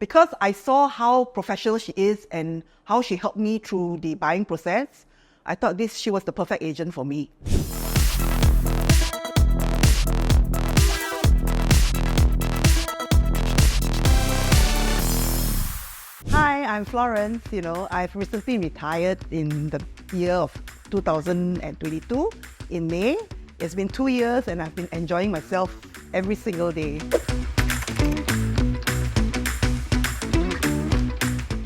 Because I saw how professional she is and how she helped me through the buying process, I thought she was the perfect agent for me. Hi, I'm Florence. I've recently retired in the year of 2022 in May. It's been 2 years and I've been enjoying myself every single day.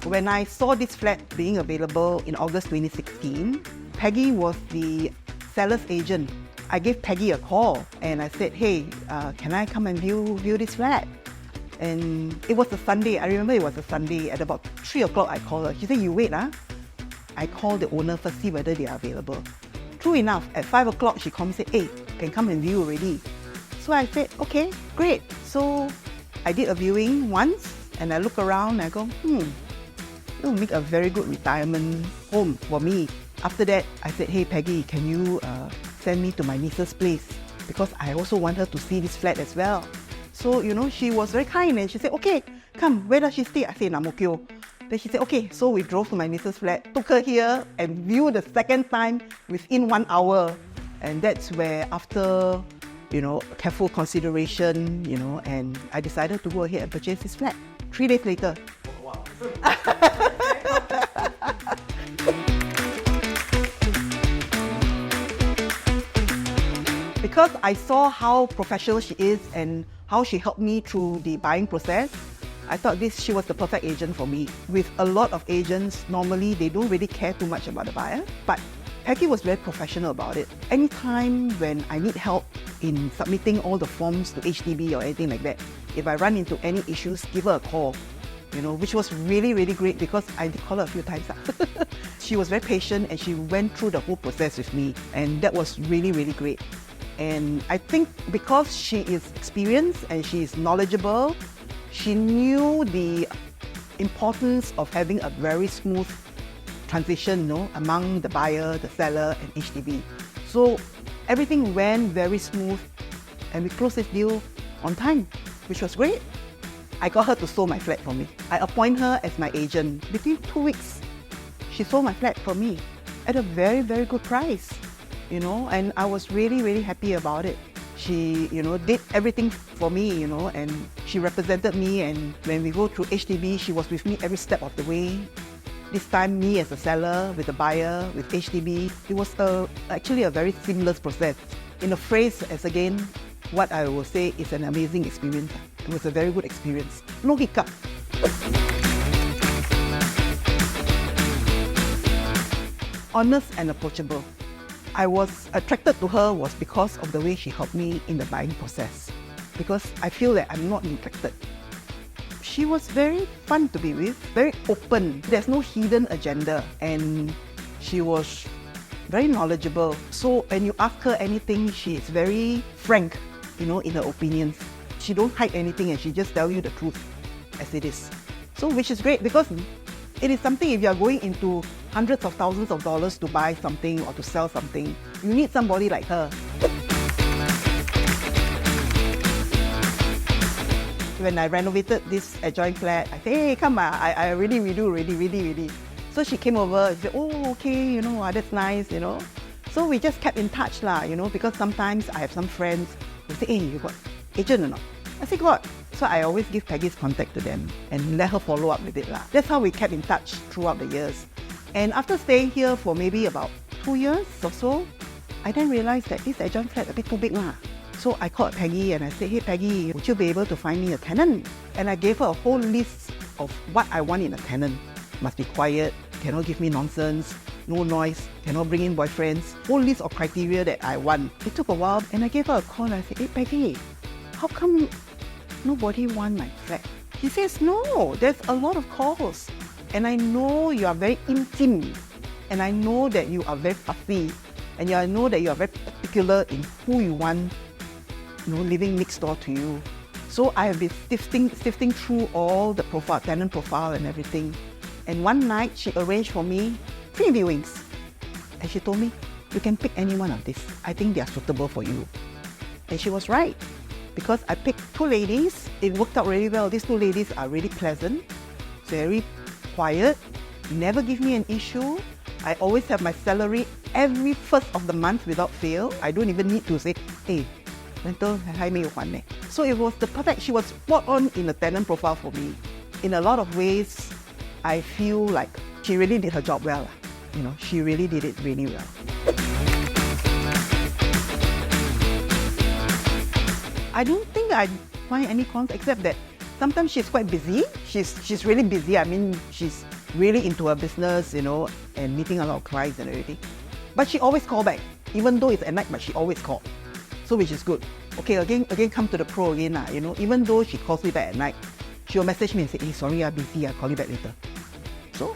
When I saw this flat being available in August 2016, Peggy was the seller's agent. I gave Peggy a call and I said, hey, can I come and view this flat? And it was a Sunday. I remember it was a Sunday. At about 3 o'clock, I called her. She said, you wait, I called the owner first, see whether they are available. True enough, at 5 o'clock, she called me and said, hey, can come and view already. So I said, okay, great. So I did a viewing once and I look around and I go, it'll make a very good retirement home for me. After that, I said, hey Peggy, can you send me to my niece's place? Because I also want her to see this flat as well. So, she was very kind and she said, okay, come, where does she stay? I said, in Ang Mo Kio. Then she said, okay, so we drove to my niece's flat, took her here and viewed the second time within 1 hour. And that's where after, careful consideration, and I decided to go ahead and purchase this flat. 3 days later. Wow. Because I saw how professional she is and how she helped me through the buying process, I thought she was the perfect agent for me. With a lot of agents, normally they don't really care too much about the buyer, but Peggy was very professional about it. Anytime when I need help in submitting all the forms to HDB or anything like that, if I run into any issues, give her a call, which was really, really great because I did call her a few times. She was very patient and she went through the whole process with me, and that was really, really great. And I think because she is experienced and she is knowledgeable, she knew the importance of having a very smooth transition among the buyer, the seller and HDB. So everything went very smooth and we closed this deal on time, which was great. I got her to sold my flat for me. I appoint her as my agent. Between 2 weeks, she sold my flat for me at a very, very good price. And I was really, really happy about it. She, did everything for me, and she represented me, and when we go through HDB, she was with me every step of the way. This time, me as a seller, with the buyer, with HDB, it was actually a very seamless process. In a phrase, again, what I will say is an amazing experience. It was a very good experience. No hiccup. Honest and approachable. I was attracted to her was because of the way she helped me in the buying process. Because I feel that I'm not neglected. She was very fun to be with, very open. There's no hidden agenda, and she was very knowledgeable. So when you ask her anything, she is very frank, in her opinions. She don't hide anything and she just tell you the truth as it is. So which is great because it is something, if you are going into hundreds of thousands of dollars to buy something or to sell something, you need somebody like her. When I renovated this adjoining flat, I said, hey, come on, I really redo, really. So she came over and said, oh, okay, that's nice, So we just kept in touch, because sometimes I have some friends who say, hey, you got agent or not? I said, got. So I always give Peggy's contact to them and let her follow up with it. That's how we kept in touch throughout the years. And after staying here for maybe about 2 years or so, I then realized that this adjoining flat is a bit too big. So I called Peggy and I said, hey Peggy, would you be able to find me a tenant? And I gave her a whole list of what I want in a tenant. Must be quiet, cannot give me nonsense, no noise, cannot bring in boyfriends, whole list of criteria that I want. It took a while and I gave her a call and I said, hey Peggy, how come nobody wants my flat? She says, no, there's a lot of calls. And I know you are very intimate, and I know that you are very fussy, and I know that you are very particular in who you want, living next door to you. So I have been sifting through all the tenant profile and everything. And one night she arranged for me 3 viewings. And she told me, you can pick any one of these. I think they are suitable for you. And she was right. because I picked two ladies. It worked out really well. These two ladies are really pleasant, very quiet, never give me an issue. I always have my salary every first of the month without fail. I don't even need to say, hey, rental 还没有还呢. So it was the perfect, she was spot on in the tenant profile for me. In a lot of ways, I feel like she really did her job well. You know, she really did it really well. I don't think I find any cons except that sometimes she's quite busy. She's really busy. I mean, she's really into her business, you know, and meeting a lot of clients and everything. But she always call back, even though it's at night, but she always call. So which is good. Okay, again come to the pro again, you know, even though she calls me back at night, she'll message me and say, hey, sorry, I'm busy, I'll call you back later. So,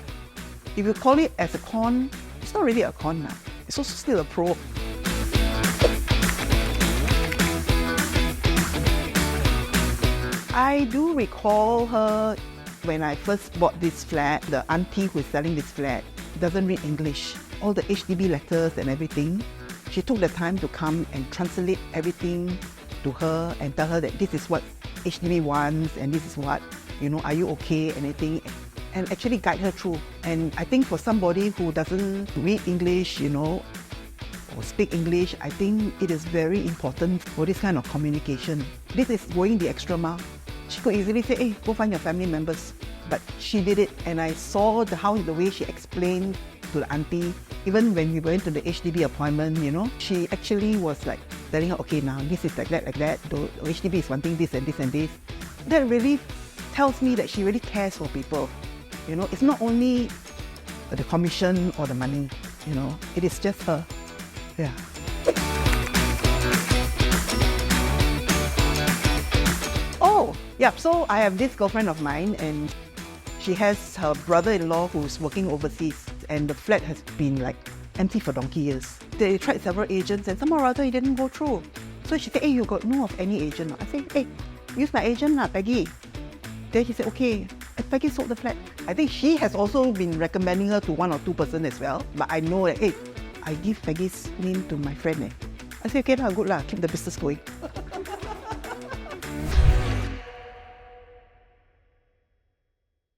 if you call it as a con, it's not really a con now. It's also still a pro. I do recall her when I first bought this flat. The auntie who is selling this flat doesn't read English. All the HDB letters and everything, she took the time to come and translate everything to her and tell her that this is what HDB wants and this is what, you know, are you okay, anything, and actually guide her through. And I think for somebody who doesn't read English, you know, or speak English, I think it is very important for this kind of communication. This is going the extra mile. She could easily say, hey, go find your family members. But she did it, and I saw the way she explained to the auntie. Even when we went to the HDB appointment, you know, she actually was like telling her, okay, now this is like that. The HDB is wanting this and this and this. That really tells me that she really cares for people. You know, it's not only the commission or the money, you know, it is just her. Yeah. Oh, yeah, so I have this girlfriend of mine, and she has her brother-in-law who's working overseas, and the flat has been like empty for donkey years. They tried several agents and somehow or other it didn't go through. So she said, hey, you got know of any agent? I said, hey, use my agent, Peggy. Then she said, okay, and Peggy sold the flat. I think she has also been recommending her to one or two persons as well. But I know that, hey, I give Peggy's name to my friend. I said, okay, good lah, keep the business going.